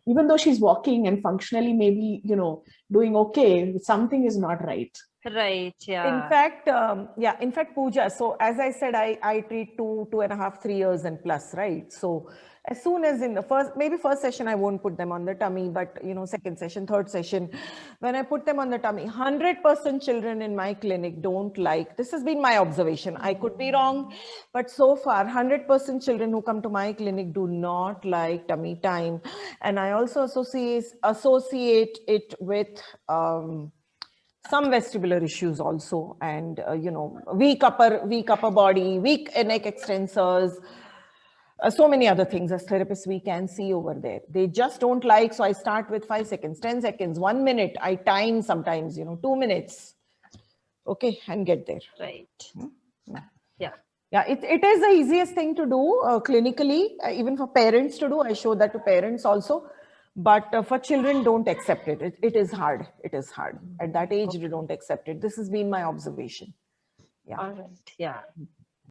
Speaker 2: even though she's walking and functionally maybe, doing okay, something is not right.
Speaker 3: Right. Yeah.
Speaker 1: In fact, Pooja, so as I said, I treat 2.5, 3 years and plus, right? So as soon as in the first session, I won't put them on the tummy, but second session, third session, when I put them on the tummy, 100% children in my clinic don't like, this has been my observation. I could be wrong, but so far 100% children who come to my clinic do not like tummy time. And I also associate it with, some vestibular issues also, and weak upper body, weak neck extensors, so many other things as therapists we can see over there. They just don't like, so I start with 5 seconds, 10 seconds, 1 minute. I time sometimes 2 minutes, okay, and get there.
Speaker 3: Right.
Speaker 1: Yeah, it is the easiest thing to do clinically, even for parents to do. I show that to parents also. But for children, don't accept it. It is hard. It is hard. At that age, they don't accept it. This has been my observation. Yeah.
Speaker 3: All right. Yeah.